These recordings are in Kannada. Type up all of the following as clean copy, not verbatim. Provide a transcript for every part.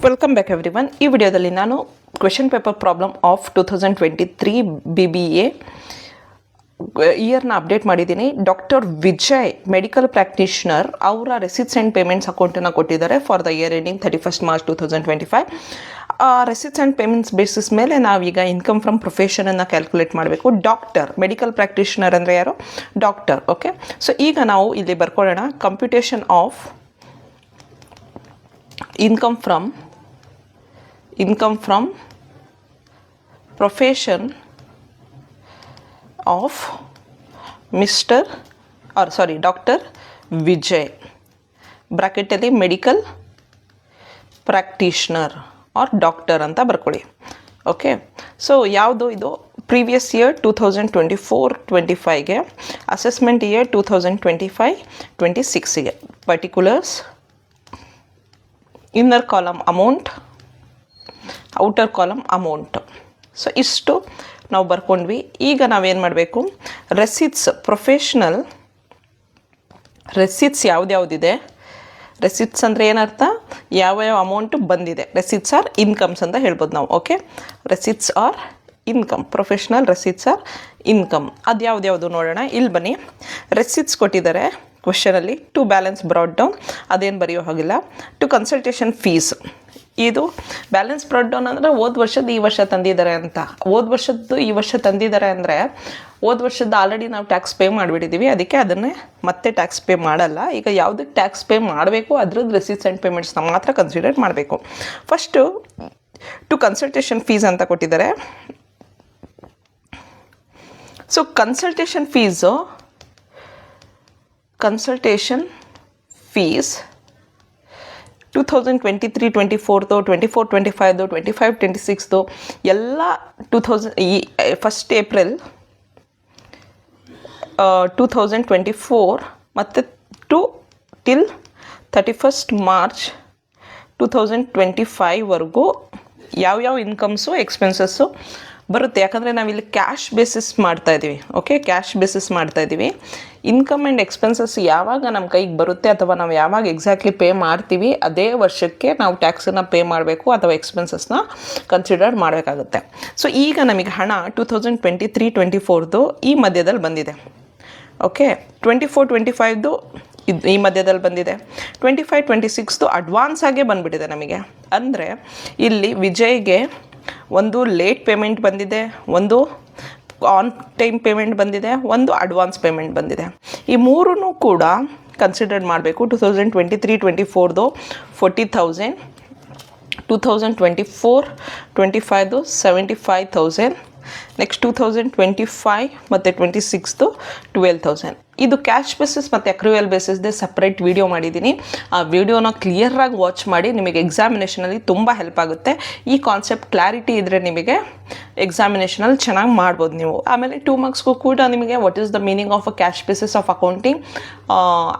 Welcome back everyone. ಈ ವಿಡಿಯೋದಲ್ಲಿ ನಾನು question paper problem of 2023 BBA ಇಯರ್ನ ಅಪ್ಡೇಟ್ ಮಾಡಿದ್ದೀನಿ. ಡಾಕ್ಟರ್ ವಿಜಯ್ ಮೆಡಿಕಲ್ ಪ್ರಾಕ್ಟೀಷನರ್ ಅವರ ರೆಸಿಟ್ಸ್ ಆ್ಯಂಡ್ ಪೇಮೆಂಟ್ಸ್ ಅಕೌಂಟನ್ನು ಕೊಟ್ಟಿದ್ದಾರೆ for the year ending 31st March 2025. Receipts and payments basis ಮೇಲೆ ನಾವೀಗ ಇನ್ಕಮ್ ಫ್ರಮ್ ಪ್ರೊಫೆಷನನ್ನು ಕ್ಯಾಲ್ಕುಲೇಟ್ ಮಾಡಬೇಕು. ಡಾಕ್ಟರ್ ಮೆಡಿಕಲ್ ಪ್ರಾಕ್ಟೀಷನರ್ ಅಂದರೆ ಯಾರು? ಡಾಕ್ಟರ್. ಓಕೆ, ಸೊ ಈಗ ನಾವು ಇಲ್ಲಿ ಬರ್ಕೊಳ್ಳೋಣ. Computation of income from profession of Dr. Vijay ಬ್ರಾಕೆಟಲ್ಲಿ ಮೆಡಿಕಲ್ ಪ್ರಾಕ್ಟೀಷನರ್ ಆರ್ ಡಾಕ್ಟರ್ ಅಂತ ಬರ್ಕೊಳ್ಳಿ. ಓಕೆ, ಸೊ ಯಾವುದು ಇದು? ಪ್ರೀವಿಯಸ್ ಇಯರ್ 2024-25ಗೆ, ಅಸೆಸ್ಮೆಂಟ್ ಇಯರ್ 2025-26ಗೆ. Particulars, inner column amount, outer column amount. So ಇಷ್ಟು ನಾವು ಬರ್ಕೊಂಡ್ವಿ. ಈಗ ನಾವೇನು ಮಾಡಬೇಕು? ರೆಸಿಟ್ಸ್, ಪ್ರೊಫೆಷ್ನಲ್ ರೆಸಿಟ್ಸ್ ಯಾವುದ್ಯಾವುದಿದೆ? ರೆಸಿಟ್ಸ್ ಅಂದರೆ ಏನರ್ಥ? ಯಾವ ಅಮೌಂಟು ಬಂದಿದೆ. ರೆಸಿಟ್ಸ್ ಆರ್ ಇನ್ಕಮ್ಸ್ ಅಂತ ಹೇಳ್ಬೋದು ನಾವು. Okay, receipts are income, professional receipts are income. ಅದು ಯಾವ್ದು ನೋಡೋಣ. ಇಲ್ಲಿ ಬನ್ನಿ, ರೆಸಿಟ್ಸ್ ಕೊಟ್ಟಿದ್ದಾರೆ ಕ್ವೆಶನಲ್ಲಿ. ಟು ಬ್ಯಾಲೆನ್ಸ್ ಬ್ರಾಡ್ ಡೌನ್, ಅದೇನು ಬರೆಯೋ ಹಾಗಿಲ್ಲ. ಟು ಕನ್ಸಲ್ಟೇಷನ್ ಫೀಸ್, ಇದು ಬ್ಯಾಲೆನ್ಸ್ ಬ್ರಾಡ್ ಡೌನ್ ಅಂದರೆ ಹೋದ ವರ್ಷದ್ದು ಈ ವರ್ಷ ತಂದಿದ್ದಾರೆ ಅಂತ. ಹೋದ ವರ್ಷದ್ದು ಈ ವರ್ಷ ತಂದಿದ್ದಾರೆ ಅಂದರೆ ಹೋದ ವರ್ಷದ್ದು ಆಲ್ರೆಡಿ ನಾವು ಟ್ಯಾಕ್ಸ್ ಪೇ ಮಾಡಿಬಿಟ್ಟಿದ್ದೀವಿ, ಅದಕ್ಕೆ ಅದನ್ನೇ ಮತ್ತೆ ಟ್ಯಾಕ್ಸ್ ಪೇ ಮಾಡಲ್ಲ. ಈಗ ಯಾವುದಕ್ಕೆ ಟ್ಯಾಕ್ಸ್ ಪೇ ಮಾಡಬೇಕು ಅದ್ರದ್ದು ರೆಸಿಟ್ಸ್ ಆ್ಯಂಡ್ ಪೇಮೆಂಟ್ಸ್ನ ಮಾತ್ರ ಕನ್ಸಿಡರ್ ಮಾಡಬೇಕು. ಫಸ್ಟು ಟು ಕನ್ಸಲ್ಟೇಷನ್ ಫೀಸ್ ಅಂತ ಕೊಟ್ಟಿದ್ದಾರೆ. So consultation fees, consultation fees 2023-24, 24-25, 25-26 ಎಲ್ಲ 1st April 2024 ಮತ್ತು ಟಿಲ್ 31st March 2025ವರೆಗೂ ಯಾವ್ಯಾವ ಇನ್ಕಮ್ಸು ಎಕ್ಸ್ಪೆನ್ಸಸ್ಸು ಬರುತ್ತೆ. ಯಾಕಂದರೆ ನಾವಿಲ್ಲಿ ಕ್ಯಾಶ್ ಬೇಸಿಸ್ ಮಾಡ್ತಾಯಿದ್ದೀವಿ. ಓಕೆ, ಕ್ಯಾಶ್ ಬೇಸಿಸ್ ಮಾಡ್ತಾಯಿದ್ದೀವಿ. ಇನ್ಕಮ್ ಆ್ಯಂಡ್ ಎಕ್ಸ್ಪೆನ್ಸಸ್ ಯಾವಾಗ ನಮ್ಮ ಕೈಗೆ ಬರುತ್ತೆ ಅಥವಾ ನಾವು ಯಾವಾಗ ಎಕ್ಸಾಕ್ಟ್ಲಿ ಪೇ ಮಾಡ್ತೀವಿ ಅದೇ ವರ್ಷಕ್ಕೆ ನಾವು ಟ್ಯಾಕ್ಸನ್ನು ಪೇ ಮಾಡಬೇಕು ಅಥವಾ ಎಕ್ಸ್ಪೆನ್ಸಸ್ನ ಕನ್ಸಿಡರ್ ಮಾಡಬೇಕಾಗುತ್ತೆ. ಸೊ ಈಗ ನಮಗೆ ಹಣ 2023-24 ಈ ಮಧ್ಯದಲ್ಲಿ ಬಂದಿದೆ. ಓಕೆ, 24-25 ಈ ಮಧ್ಯದಲ್ಲಿ ಬಂದಿದೆ. 25-26 ಅಡ್ವಾನ್ಸ್ ಆಗೇ ಬಂದುಬಿಟ್ಟಿದೆ ನಮಗೆ. ಅಂದರೆ ಇಲ್ಲಿ ವಿಜಯ್ಗೆ ಒಂದು ಲೇಟ್ ಪೇಮೆಂಟ್ ಬಂದಿದೆ, ಒಂದು ಆನ್ ಟೈಮ್ ಪೇಮೆಂಟ್ ಬಂದಿದೆ, ಒಂದು ಅಡ್ವಾನ್ಸ್ ಪೇಮೆಂಟ್ ಬಂದಿದೆ. ಈ ಮೂರೂ ಕೂಡ ಕನ್ಸಿಡರ್ ಮಾಡಬೇಕು. 2023-24 40,000, 2024-25 75,000, ನೆಕ್ಸ್ಟ್ 2025 ಮತ್ತು 26 12,000. ಇದು ಕ್ಯಾಶ್ ಬೇಸಿಸ್ ಮತ್ತು ಅಕ್ರೂಯಲ್ ಬೇಸಿಸ್ದೇ ಸಪ್ರೇಟ್ ವಿಡಿಯೋ ಮಾಡಿದ್ದೀನಿ. ಆ ವಿಡಿಯೋನ ಕ್ಲಿಯರಾಗಿ ವಾಚ್ ಮಾಡಿ, ನಿಮಗೆ ಎಕ್ಸಾಮಿನೇಷನಲ್ಲಿ ತುಂಬ ಹೆಲ್ಪ್ ಆಗುತ್ತೆ. ಈ ಕಾನ್ಸೆಪ್ಟ್ ಕ್ಲಾರಿಟಿ ಇದ್ದರೆ ನಿಮಗೆ ಎಕ್ಸಾಮಿನೇಷನಲ್ಲಿ ಚೆನ್ನಾಗಿ ಮಾಡ್ಬೋದು ನೀವು. ಆಮೇಲೆ 2 ಮಾರ್ಕ್ಸ್ಗೂ ಕೂಡ ನಿಮಗೆ what is the meaning of a cash basis of accounting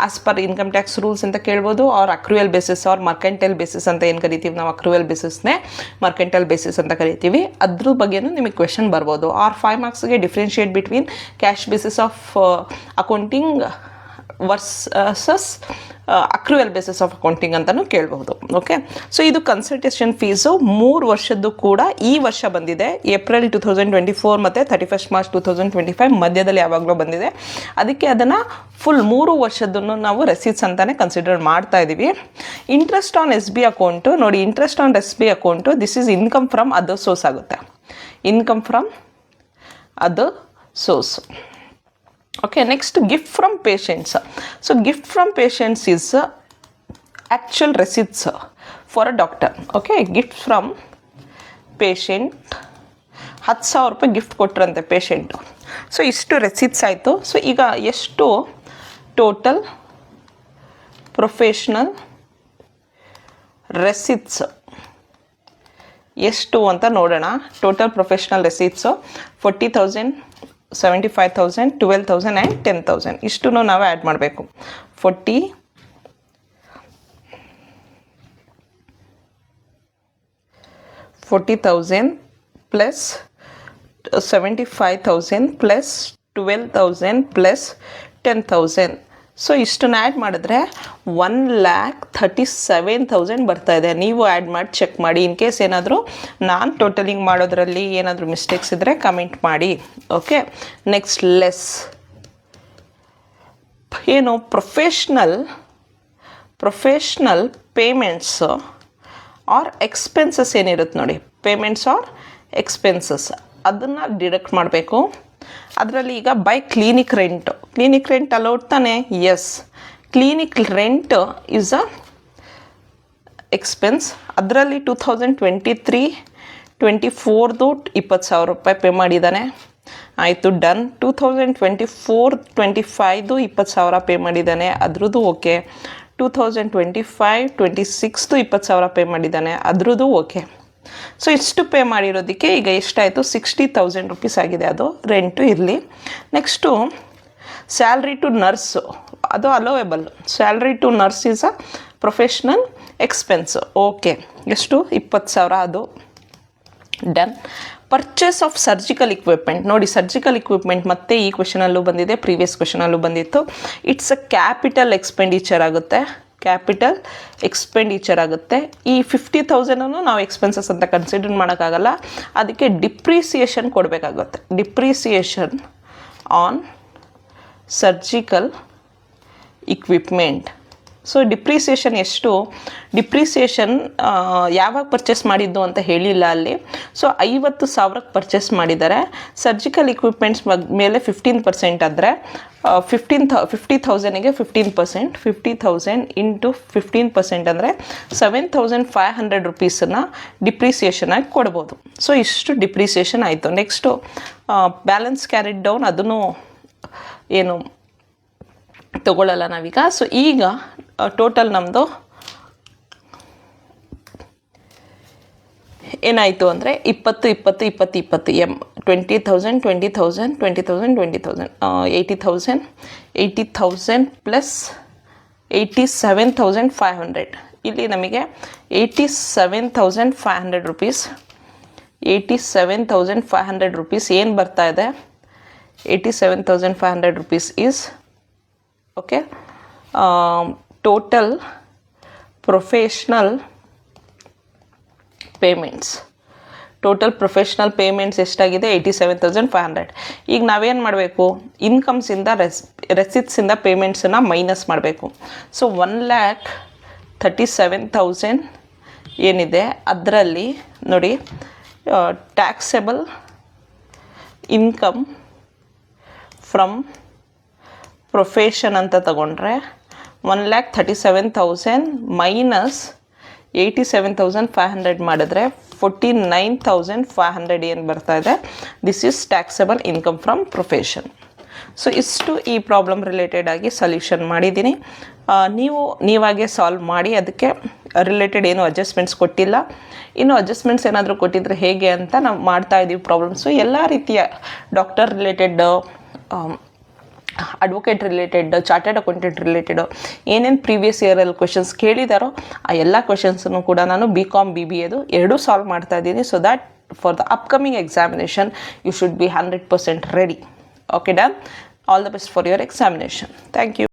as per income tax rules ಅಂತ ಕೇಳ್ಬೋದು. Or accrual basis or mercantile basis ಅಂತ ಏನು ಕರಿತೀವಿ ನಾವು, ಅಕ್ರೂಯಲ್ ಬೇಸಿಸ್ನೇ ಮರ್ಕೆಂಟೈಲ್ ಬೇಸಿಸ್ ಅಂತ ಕರಿತೀವಿ. ಅದ್ರ ಬಗ್ಗೆನೂ ನಿಮಗೆ ಕ್ವೆಶನ್ ಬರ್ಬೋದು. ಆರ್ 5 ಮಾರ್ಕ್ಸ್ಗೆ differentiate between cash basis of accounting versus accrual basis of accounting ಅಂತಲೂ ಕೇಳಬಹುದು. ಓಕೆ, ಸೊ ಇದು ಕನ್ಸಲ್ಟೇಷನ್ ಫೀಸು 3 ವರ್ಷದ್ದು ಕೂಡ ಈ ವರ್ಷ ಬಂದಿದೆ. ಏಪ್ರಿಲ್ 2024 ಮತ್ತು 31st March 2025 ಮಧ್ಯದಲ್ಲಿ ಯಾವಾಗಲೂ ಬಂದಿದೆ. ಅದಕ್ಕೆ ಅದನ್ನು ಫುಲ್ 3 ವರ್ಷದ್ದನ್ನು ನಾವು ರೆಸಿಟ್ಸ್ ಅಂತಲೇ ಕನ್ಸಿಡರ್ ಮಾಡ್ತಾ ಇದ್ದೀವಿ. ಇಂಟ್ರೆಸ್ಟ್ ಆನ್ SB ಅಕೌಂಟು ನೋಡಿ, interest on SB account this is income from other source ಆಗುತ್ತೆ. Income from other source. Okay, next gift from patients. So gift from patients is actual receipts for a doctor. Okay, gift from patient 10,000 ರೂಪಾಯಿ ಗಿಫ್ಟ್ ಕೊಟ್ರಂತೆ ಪೇಷೆಂಟು. ಸೊ ಇಷ್ಟು ರೆಸಿಟ್ಸ್ ಆಯಿತು. ಸೊ ಈಗ ಎಷ್ಟು ಟೋಟಲ್ ಪ್ರೊಫೆಷ್ನಲ್ ರೆಸಿಟ್ಸ್ ಎಷ್ಟು ಅಂತ ನೋಡೋಣ. ಟೋಟಲ್ ಪ್ರೊಫೆಷ್ನಲ್ ರೆಸಿಟ್ಸು 40,000, 75,000, 12,000 ಆ್ಯಂಡ್ 10,000 ಇಷ್ಟು ನಾವು ಆ್ಯಡ್ ಮಾಡಬೇಕು. 40,000 ಪ್ಲಸ್ 75,000 ಪ್ಲಸ್ 12,000 ಪ್ಲಸ್ 10,000 ಸೊ ಇಷ್ಟನ್ನು ಆ್ಯಡ್ ಮಾಡಿದ್ರೆ 1,37,000 ಬರ್ತಾ ಇದೆ. ನೀವು ಆ್ಯಡ್ ಮಾಡಿ ಚೆಕ್ ಮಾಡಿ. ಇನ್ ಕೇಸ್ ಏನಾದರೂ ನಾನು ಟೋಟಲಿಂಗ್ ಮಾಡೋದ್ರಲ್ಲಿ ಏನಾದರೂ ಮಿಸ್ಟೇಕ್ಸ್ ಇದ್ದರೆ ಕಮೆಂಟ್ ಮಾಡಿ. ಓಕೆ, ನೆಕ್ಸ್ಟ್ ಲೆಸ್ ಏನು ಪ್ರೊಫೆಷ್ನಲ್ ಪೇಮೆಂಟ್ಸ್ ಆರ್ ಎಕ್ಸ್ಪೆನ್ಸಸ್ ಏನಿರುತ್ತೆ ನೋಡಿ, ಪೇಮೆಂಟ್ಸ್ ಆರ್ ಎಕ್ಸ್ಪೆನ್ಸಸ್ ಅದನ್ನು ಡಿಡಕ್ಟ್ ಮಾಡಬೇಕು. ಅದರಲ್ಲಿ ಈಗ ಬೈ ಕ್ಲಿನಿಕ್ ರೆಂಟ್ ಅಲೌಡ್ ತಾನೆ? Yes, clinic rent is a expense. ಅದರಲ್ಲಿ 2023-24 20,000 ರೂಪಾಯಿ ಪೇ ಮಾಡಿದ್ದಾನೆ. ಆಯಿತು, ಡನ್. 2024-25 20,000 ಪೇ ಮಾಡಿದ್ದಾನೆ, ಅದ್ರದ್ದು ಓಕೆ. 2025-26 20,000 ಪೇ ಮಾಡಿದ್ದಾನೆ, ಅದ್ರದ್ದು ಓಕೆ. ಸೊ ಇಷ್ಟು ಪೇ ಮಾಡಿರೋದಕ್ಕೆ ಈಗ ಎಷ್ಟಾಯಿತು? 60,000 ರುಪೀಸ್ ಆಗಿದೆ. ಅದು ರೆಂಟು ಇರಲಿ. ನೆಕ್ಸ್ಟು ಸ್ಯಾಲ್ರಿ ಟು ನರ್ಸು, ಅದು allowable. Salary to nurse is a professional expense. Okay, ಎಷ್ಟು? 20,000, ಅದು done. Purchase of surgical equipment ನೋಡಿ, ಸರ್ಜಿಕಲ್ ಇಕ್ವಿಪ್ಮೆಂಟ್ ಮತ್ತೆ ಈ ಕ್ವೆಶನಲ್ಲೂ ಬಂದಿದೆ, ಪ್ರೀವಿಯಸ್ ಕ್ವೆಶನಲ್ಲೂ ಬಂದಿತ್ತು. ಇಟ್ಸ್ ಅ ಕ್ಯಾಪಿಟಲ್ ಎಕ್ಸ್ಪೆಂಡಿಚರ್ ಆಗುತ್ತೆ. ಈ 50,000 ನಾವು ಎಕ್ಸ್ಪೆನ್ಸಸ್ ಅಂತ ಕನ್ಸಿಡರ್ ಮಾಡೋಕ್ಕಾಗಲ್ಲ. ಅದಕ್ಕೆ ಡಿಪ್ರಿಸಿಯೇಷನ್ ಕೊಡಬೇಕಾಗುತ್ತೆ. Depreciation on surgical equipment. So depreciation ಎಷ್ಟು? ಡಿಪ್ರಿಸಿಯೇಷನ್ ಯಾವಾಗ ಪರ್ಚೇಸ್ ಮಾಡಿದ್ದು ಅಂತ ಹೇಳಿಲ್ಲ ಅಲ್ಲಿ. ಸೊ 50,000ಕ್ಕೆ ಪರ್ಚೇಸ್ ಮಾಡಿದ್ದಾರೆ. ಸರ್ಜಿಕಲ್ ಇಕ್ವಿಪ್ಮೆಂಟ್ಸ್ ಮೇಲೆ 15% ಆದರೆ 50,000ಗೆ 15%, 50,000 ಇಂಟು 15% ಅಂದರೆ 7,500 ರುಪೀಸನ್ನು ಡಿಪ್ರಿಸಿಯೇಷನ್ ಆಗಿ ಕೊಡ್ಬೋದು. ಸೊ ಇಷ್ಟು ಡಿಪ್ರಿಸಿಯೇಷನ್ ಆಯಿತು. ನೆಕ್ಸ್ಟು ಬ್ಯಾಲೆನ್ಸ್ ಕ್ಯಾರಿಡ್ ಡೌನ್, ಅದನ್ನು ಏನು ತಗೊಳ್ಳಲ್ಲ ನಾವೀಗ. ಸೊ ಈಗ ಟೋಟಲ್ ನಮ್ಮದು ಏನಾಯಿತು ಅಂದರೆ 20 20,000 80,000 ಪ್ಲಸ್ 87,500. ಇಲ್ಲಿ ನಮಗೆ 87,500 ರುಪೀಸ್ 87,500 ರುಪೀಸ್ ಏನು ಬರ್ತಾ ಇದೆ? 87,500 rupees is okay. Total professional payments ಎಷ್ಟಾಗಿದೆ? 87,500. ಈಗ ನಾವೇನು ಮಾಡಬೇಕು? ಇನ್ಕಮ್ಸಿಂದ ರೆಸಿಟ್ಸಿಂದ ಪೇಮೆಂಟ್ಸನ್ನು ಮೈನಸ್ ಮಾಡಬೇಕು. ಸೊ 1,37,000 ಏನಿದೆ ಅದರಲ್ಲಿ ನೋಡಿ, ಟ್ಯಾಕ್ಸೆಬಲ್ ಇನ್ಕಮ್ ಫ್ರಮ್ ಪ್ರೊಫೆಷನ್ ಅಂತ ತಗೊಂಡ್ರೆ 1,37,000 ಮೈನಸ್ 87,500 ಮಾಡಿದ್ರೆ 49,500 ಏನು ಬರ್ತಾ ಇದೆ? This is taxable income from profession. So ಇಷ್ಟು ಈ ಪ್ರಾಬ್ಲಮ್ ರಿಲೇಟೆಡ್ ಆಗಿ ಸೊಲ್ಯೂಷನ್ ಮಾಡಿದ್ದೀನಿ. ನೀವಾಗೆ ಸಾಲ್ವ್ ಮಾಡಿ. ಅದಕ್ಕೆ ರಿಲೇಟೆಡ್ ಏನು ಅಡ್ಜಸ್ಟ್ಮೆಂಟ್ಸ್ ಕೊಟ್ಟಿಲ್ಲ. ಇನ್ನು ಅಡ್ಜಸ್ಟ್ಮೆಂಟ್ಸ್ ಏನಾದರೂ ಕೊಟ್ಟಿದ್ರೆ ಹೇಗೆ ಅಂತ ನಾವು ಮಾಡ್ತಾ ಇದ್ದೀವಿ ಪ್ರಾಬ್ಲಮ್ಸು. ಎಲ್ಲ ರೀತಿಯ doctor related, advocate related, chartered accountant related ಏನೇನು ಪ್ರೀವಿಯಸ್ ಇಯರಲ್ಲಿ ಕ್ವೆಶನ್ಸ್ ಕೇಳಿದಾರೋ ಆ ಎಲ್ಲ ಕ್ವೆಶನ್ಸನ್ನು ಕೂಡ ನಾನು BCom BBAದು ಎರಡೂ ಸಾಲ್ವ್ ಮಾಡ್ತಾ ಇದ್ದೀನಿ. So that for the upcoming examination you should be 100% ready. Okay, done. All the best for your examination. Thank you.